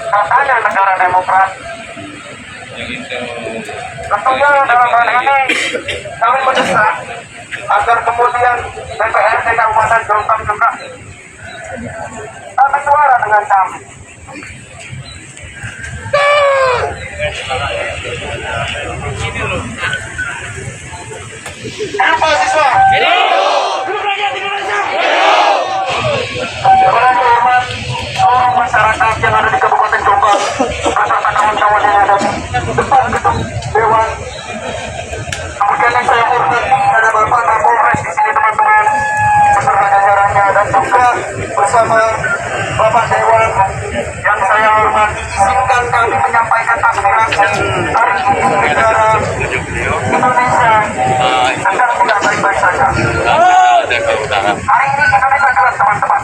katanya negara demokrat. Tentunya dalam hal ini kami mendesak agar kemudian DPRD Kabupaten Jombang juga bersuara dengan kami. Ayo mahasiswa. Hidup rakyat Indonesia. Dengan hormat seluruh masyarakat yang ada di Kabupaten Jombang beserta kawan-kawan yang ada di depan gedung Dewan. Kemudian yang saya hormati ada Bapak Kapolres di sini teman-teman beserta jajarannya dan juga bersama Bapak Dewan yang saya hormati, izinkan kami menyampaikan aspirasi hari ini negara Indonesia sedang tidak baik-baik saja. Hari ini Indonesia jelas teman-teman.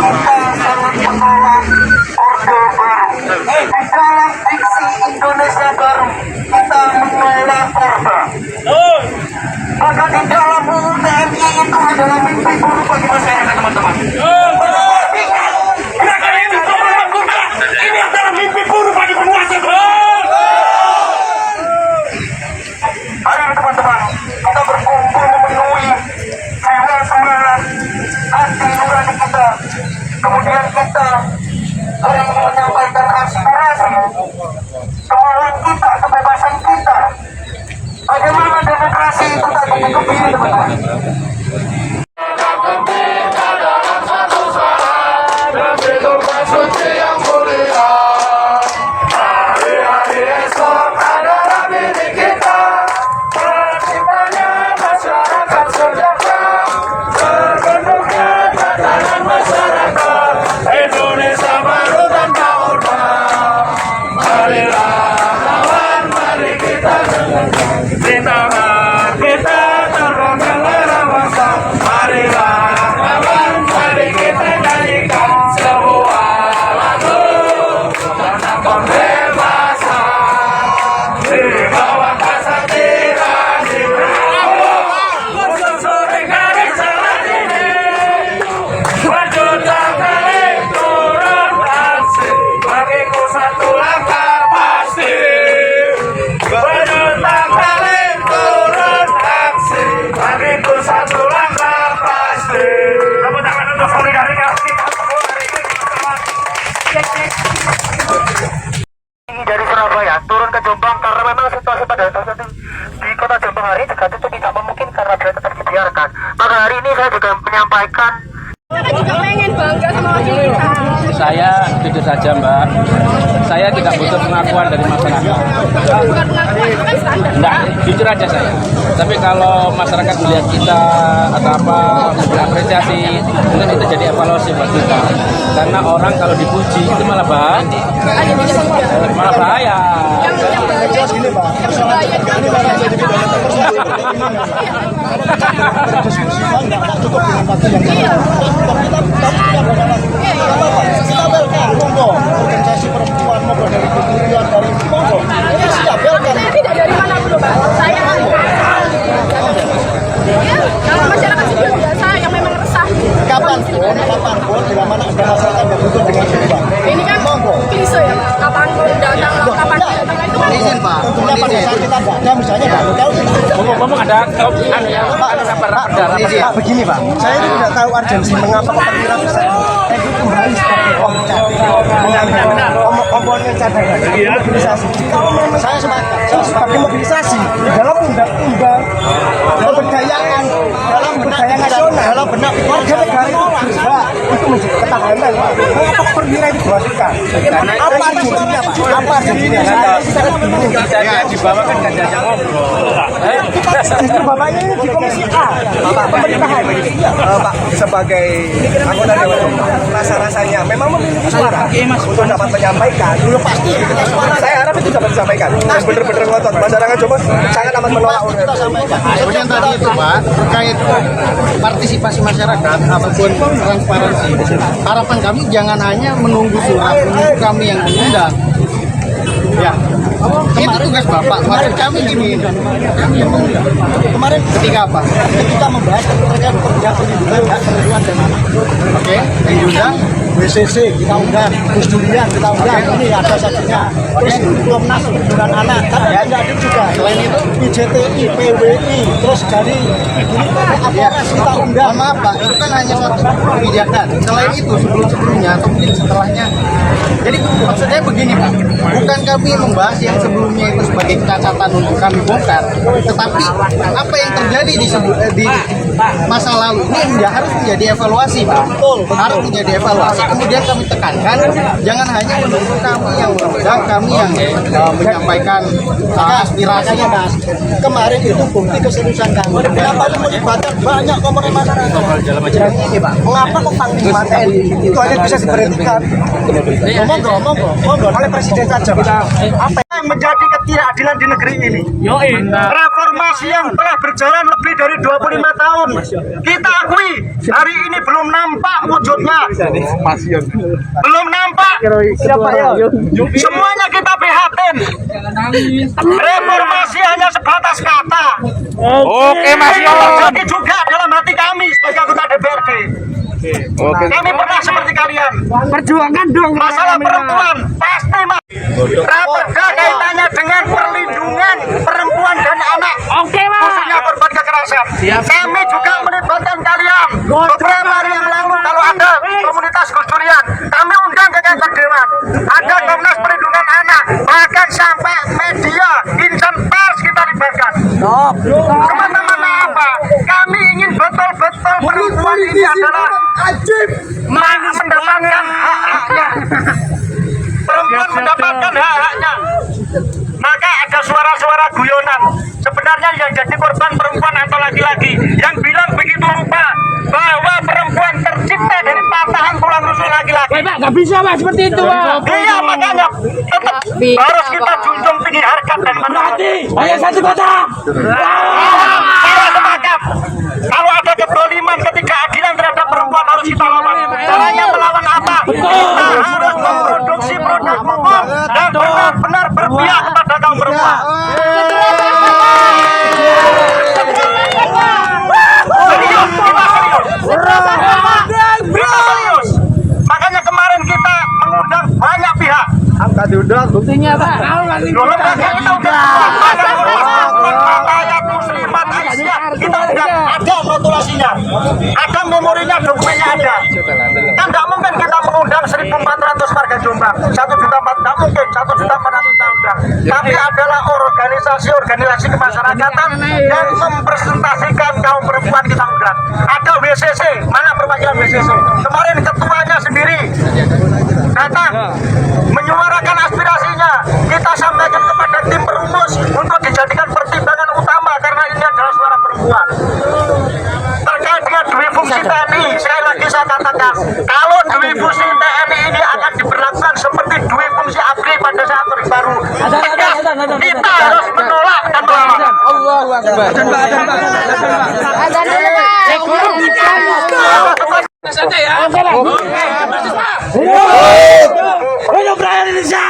Kita sangat menolak Orde Baru. Di dalam diksi Indonesia Baru kita menolak Orde. Maka di dalam UU TNI itu adalah mimpi buruk bagi masyarakat teman-teman. Gerakan ini menolak Orde. Ini adalah mimpi buruk bagi penguasa. Hari ini teman-teman kita berkumpul memenuhi jiwa semangat hati nurani kita. Kemudian kita hari ini menyampaikan aspirasi kemauan kita, kebebasan kita. Bagaimana demokrasi itu tak dikepilih teman-teman. Dari Surabaya turun ke Jombang karena memang situasi pada saat di kota Jombang hari juga itu tidak memungkinkan karena dia tetap dibiarkan. Maka hari ini saya juga menyampaikan. Kita juga pengen bangga sama kita. Saya jujur saja Mbak, saya tidak butuh pengakuan dari masyarakat. Bukan pengakuan, itu kan standar. Enggak, jujur aja saya. Tapi kalau masyarakat melihat kita atau apa, berapresiasi, mungkin itu jadi evaluasi buat kita. Karena orang kalau dipuji itu malah bahaya. Malah bahaya. Yang bahaya itu, organisasi perempuan maupun dari kementerian dari monggo ini siap belkan. saya tidak dari mana dulu Pak, saya kalau masyarakat sipil biasa yang memang resah. Kapanpun bila mana ada masyarakat yang butuh dengan perubahan. Ini kan klise ya Pak, kapanpun datang itu kan Izin Pak, tentunya pada saat kita tidak ada misalnya Ngomong ada keopinan ya Pak, ada Pak, begini Pak, saya tidak tahu urgensi mengapa perwira bisa itu kembali sebagai komponen cadangan mobilisasi. Kalau memang saya sebagai mobilisasi dalam undang-undang pemberdayaan dalam budaya nasional, dalam benak warga negara itu berhak untuk menjadi ketahanan. Mengapa perwira itu diwajibkan? Apa urgensinya Pak? Apa urgensinya? Saya bingung. Ya, di bawah kan gak diajak ngobrol. Justru bapaknya ini di komisi A, pemerintahan. Pak, sebagai anggota dewan, rasa-rasanya memang memiliki suara untuk dapat menyampaikan. Dulu pasti saya harap itu dapat disampaikan. Bener-bener ngotot. Masyarakat coba sangat amat menolak. Kemudian tadi itu Pak, terkait partisipasi masyarakat ataupun transparansi. Harapan kami jangan hanya menunggu surat, menunggu kami yang mengundang. Ya, Itu tugas Bapak. Maksud kami gini. Kemarin Ketika apa? kita membahas terkait perlindungan perempuan dan anak. Oke. Yang diundang WCC kita undang, Gus Durian kita undang, ini ada saksinya. Terus Komnas Perlindungan Anak, tapi ada juga. Selain itu, IJTI, PWI, terus dari ini Kapolres kita undang. mohon maaf Pak, itu kan hanya satu kebijakan. Selain itu, sebelum-sebelumnya atau mungkin setelahnya. Jadi maksudnya begini Pak, bukan kami membahas yang sebelumnya itu sebagai catatan untuk kami bongkar, tetapi apa yang terjadi di masa lalu ini harus menjadi evaluasi Pak. Harus menjadi evaluasi. Kemudian kami tekankan, jangan hanya menunggu kami yang mengundang, kami yang menyampaikan aspirasi. Mas, kemarin itu bukti keseriusan kami. Kenapa itu melibatkan banyak komponen masyarakat? Ini Pak, mengapa kok Panglima TNI itu hanya bisa diberhentikan? Monggo, oleh Presiden saja Pak. Apa yang menjadi ketidakadilan di negeri ini? Reformasi yang telah berjalan lebih dari 25 tahun. Kita akui, hari ini belum nampak wujudnya. Belum nampak. Semuanya kita prihatin. Reformasi hanya sebatas kata. Oke Mas Yo. Jadi juga dalam hati kami sebagai anggota DPRD. Kami pernah seperti kalian. Perjuangan dong. Masalah perempuan pasti mas. Raperda kaitannya dengan perlindungan perempuan dan anak. Oke mas. Khususnya korban kekerasan. Kami juga melibatkan kalian. Beberapa hari yang lalu kalau ada komunitas Gus Durian, kami undang ke kantor Dewan. Ada Komnas Perlindungan Anak, bahkan sampai media, insan pers kita libatkan. Kemana-mana apa? Kami ingin betul-betul perempuan ini adalah mendapatkan hak-haknya. Perempuan mendapatkan hak-haknya. Maka ada suara-suara guyonan. Sebenarnya yang jadi korban perempuan atau laki-laki yang bilang begitu rupa bahwa perempuan tercipta dari patahan tulang rusuk laki-laki. Pak, nggak bisa Pak seperti itu Pak. Iya makanya tetap harus kita junjung tinggi harkat dan martabat. Hanya satu kata. Saya sepakat. Kalau ada kedoliman, ketidakadilan terhadap perempuan harus kita lawan. Caranya melawan apa? Kita harus memproduksi produk hukum dan benar-benar berpihak kepada kaum perempuan. Serius, kita serius. Kita serius. Makanya kemarin kita mengundang banyak pihak. Buktinya Pak. Kita ada rotulasinya, ada memorinya, dokumennya ada. Kan nggak mungkin kita mengundang 1.400 warga Jombang, 1 juta, nggak mungkin 1 juta 400 kita undang. Tapi adalah organisasi kemasyarakatan yang mempresentasikan kaum perempuan kita undang. Ada WCC, mana perwakilan WCC? Kemarin ketuanya sendiri datang menyuarakan aspirasinya. Kita sampaikan kepada tim perumus untuk dijadikan pertimbangan utama karena ini adalah suara perempuan. Terkait dengan dui fungsi TNI, sekali lagi saya katakan, kalau dui fungsi TNI ini akan diberlakukan seperti dui fungsi ABRI pada saat Orde Baru, kita harus menolak dan melawan. Allahu Akbar. Santai ya. Hidup rakyat Indonesia.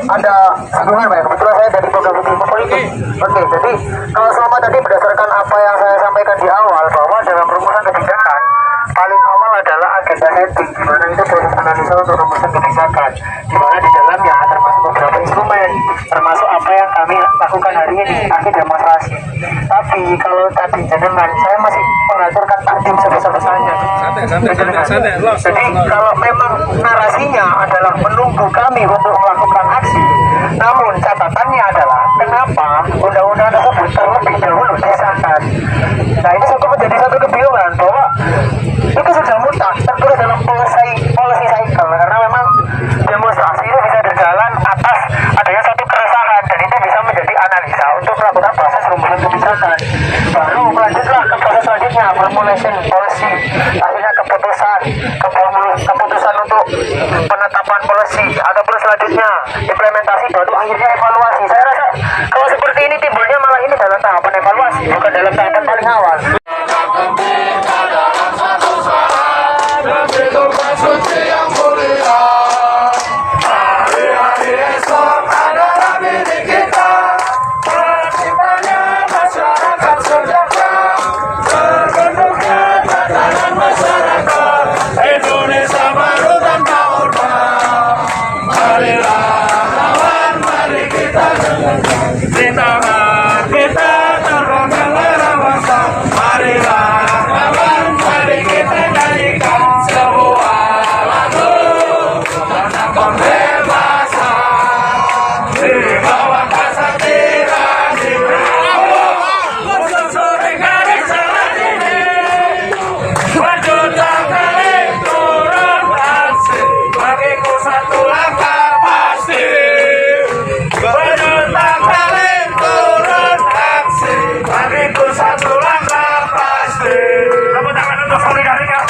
Ada sambungan Pak, kebetulan saya dari program ilmu politik. Oke, jadi kalau selama tadi berdasarkan apa yang saya sampaikan di awal bahwa dalam rumusan kebijakan paling awal adalah agenda setting, di mana itu proses analisa untuk rumusan kebijakan, di mana di dalamnya termasuk beberapa instrumen, termasuk apa yang kami lakukan hari ini, aksi demonstrasi. Tapi kalau tadi gentleman, saya masih mengaturkan takdim sebesar-besarnya. Jadi kalau memang narasinya adalah menunggu kami untuk melakukan aksi, namun catatannya adalah kenapa undang-undang tersebut terlebih dahulu disahkan. Nah ini cukup menjadi satu kebingungan bahwa itu sudah mutlak tertulis dalam policy cycle, karena memang demonstrasi itu bisa berjalan atas adanya satu keresahan dan itu bisa menjadi analisa untuk melakukan proses rumusan kebijakan. Baru melanjutlah ke proses selanjutnya, formulation policy, akhirnya keputusan untuk penetapan policy, ada proses selanjutnya implementasi, baru akhirnya evaluasi. Saya rasa kalau seperti ini timbulnya malah ini dalam tahapan evaluasi, bukan dalam tahapan paling awal. Suci yang mulia, hari-hari esok adalah untuk komunikasinya.